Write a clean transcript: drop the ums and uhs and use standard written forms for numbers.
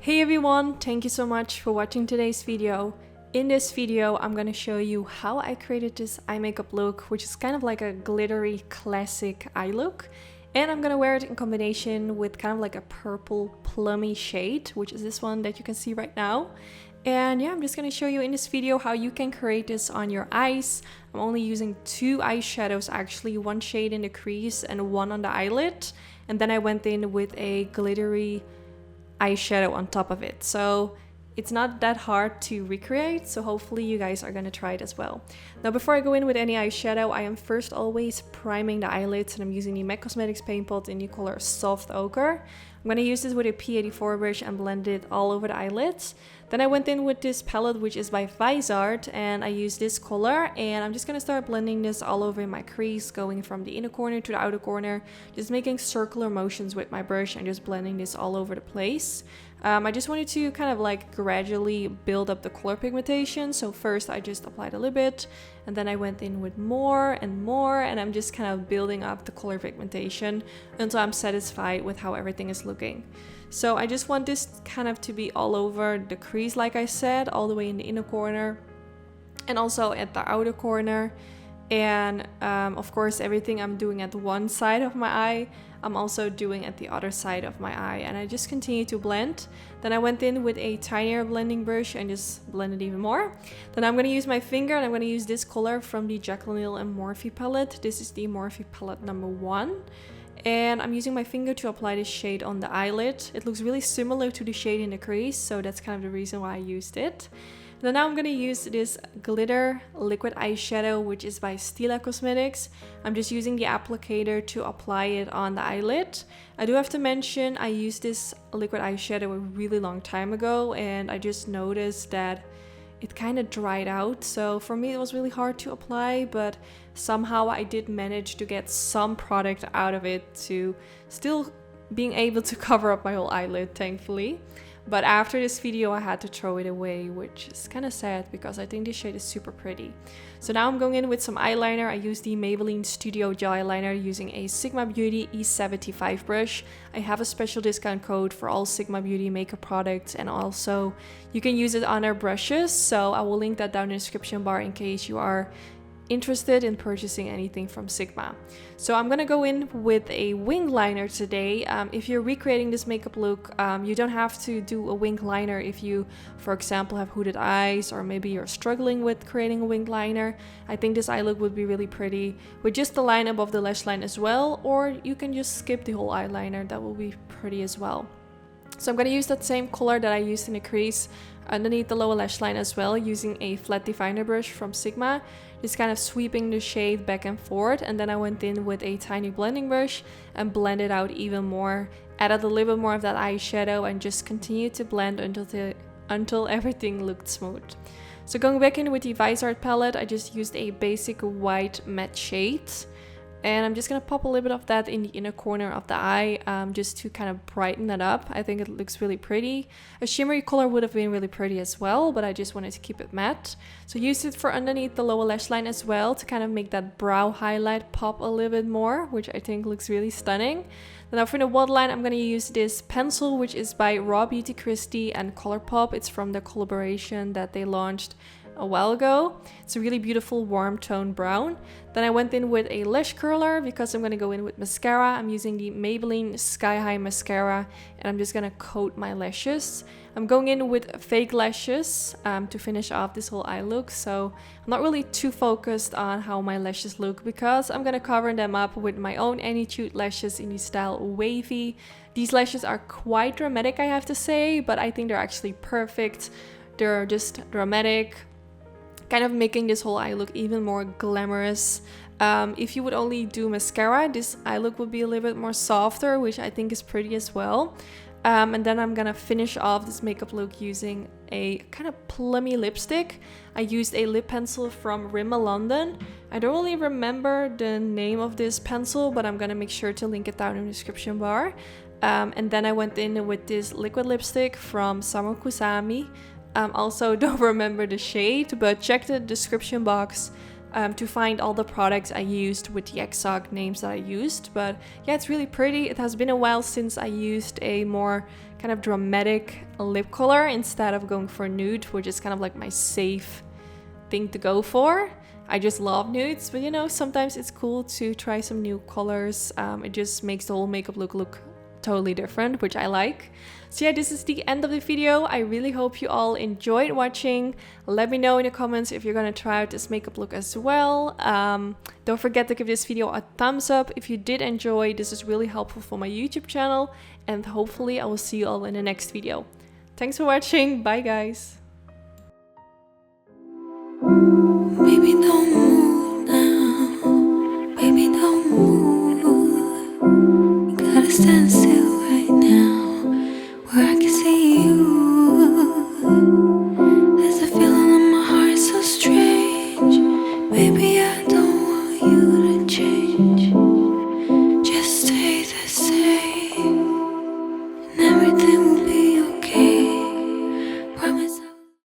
Hey everyone, thank you so much for watching today's video. In this video, I'm gonna show you how I created this eye makeup look, which is kind of like a glittery classic eye look. And I'm gonna wear it in combination with kind of like a purple plummy shade, which is this one that you can see right now. And yeah, I'm just gonna show you in this video how you can create this on your eyes. I'm only using two eyeshadows actually, one shade in the crease and one on the eyelid. And then I went in with a glittery eyeshadow on top of it, so it's not that hard to recreate, so hopefully you guys are gonna try it as well. Now before I go in with any eyeshadow, I am first always priming the eyelids, and I'm using the MAC Cosmetics paint pot in the color Soft Ochre. I'm gonna use this with a P84 brush and blend it all over the eyelids. Then I went in with this palette, which is by Viseart, and I used this color, and I'm just gonna start blending this all over my crease, going from the inner corner to the outer corner, just making circular motions with my brush and just blending this all over the place. I just wanted to kind of like gradually build up the color pigmentation. So first I just applied a little bit, and then I went in with more, and I'm just kind of building up the color pigmentation until I'm satisfied with how everything is looking. So I just want this kind of to be all over the crease, like I said, all the way in the inner corner and also at the outer corner. And of course, everything I'm doing at one side of my eye, I'm also doing at the other side of my eye, and I just continue to blend. Then I went in with a tinier blending brush and just blended even more. Then I'm going to use my finger, and I'm going to use this color from the Jaclyn Hill and Morphe palette. This is the Morphe palette number 1. And I'm using my finger to apply this shade on the eyelid. It looks really similar to the shade in the crease, so that's kind of the reason why I used it. Then now I'm going to use this glitter liquid eyeshadow, which is by Stila Cosmetics. I'm just using the applicator to apply it on the eyelid. I do have to mention I used this liquid eyeshadow a really long time ago, and I just noticed that it kind of dried out. So for me it was really hard to apply, but somehow I did manage to get some product out of it to still being able to cover up my whole eyelid, thankfully. But after this video I had to throw it away, which is kind of sad because I think this shade is super pretty. So now I'm going in with some eyeliner. I use the Maybelline Studio Gel Eyeliner using a Sigma Beauty E75 brush. I have a special discount code for all Sigma Beauty makeup products, and also you can use it on their brushes. So I will link that down in the description bar in case you are interested in purchasing anything from Sigma. So I'm gonna go in with a wing liner today. If you're recreating this makeup look, you don't have to do a wing liner if you, for example, have hooded eyes, or maybe you're struggling with creating a wing liner. I think this eye look would be really pretty with just the line above the lash line as well, or you can just skip the whole eyeliner. That will be pretty as well. So I'm going to use that same color that I used in the crease underneath the lower lash line as well, using a flat definer brush from Sigma, just kind of sweeping the shade back and forth. And then I went in with a tiny blending brush and blended out even more, added a little bit more of that eyeshadow, and just continued to blend until everything looked smooth. So going back in with the Viseart palette, I just used a basic white matte shade. And I'm just going to pop a little bit of that in the inner corner of the eye, just to kind of brighten that up. I think it looks really pretty. A shimmery color would have been really pretty as well, but I just wanted to keep it matte. So use it for underneath the lower lash line as well to kind of make that brow highlight pop a little bit more, which I think looks really stunning. Now for the waterline, I'm going to use this pencil, which is by Raw Beauty Kristi and Colourpop. It's from the collaboration that they launched a while ago. It's a really beautiful warm tone brown. Then I went in with a lash curler because I'm going to go in with mascara. I'm using the Maybelline Sky High mascara, and I'm just going to coat my lashes. I'm going in with fake lashes to finish off this whole eye look, so I'm not really too focused on how my lashes look because I'm going to cover them up with my own Anytude lashes in the style Wavy. These lashes are quite dramatic, I have to say, but I think they're actually perfect. They're just dramatic, kind of making this whole eye look even more glamorous. If you would only do mascara, this eye look would be a little bit more softer, which I think is pretty as well. And then I'm gonna finish off this makeup look using a kind of plummy lipstick. I used a lip pencil from Rimmel London. I don't really remember the name of this pencil, but I'm gonna make sure to link it down in the description bar. And then I went in with this liquid lipstick from Khouzami. Also don't remember the shade, but check the description box to find all the products I used with the exact names that I used. But yeah, it's really pretty. It has been a while since I used a more kind of dramatic lip color instead of going for nude, which is kind of like my safe thing to go for. I just love nudes, but you know, sometimes it's cool to try some new colors. It just makes the whole makeup look totally different, which I like. So yeah, this is the end of the video. I really hope you all enjoyed watching. Let me know in the comments if you're gonna try out this makeup look as well. Don't forget to give this video a thumbs up if you did enjoy. This is really helpful for my YouTube channel, and hopefully I will see you all in the next video. Thanks for watching. Bye guys. Baby, don't move now. Baby, don't move. You gotta stand still right now, where I can see you. There's a feeling in my heart so strange. Baby, I don't want you to change. Just stay the same, and everything will be okay. Promise.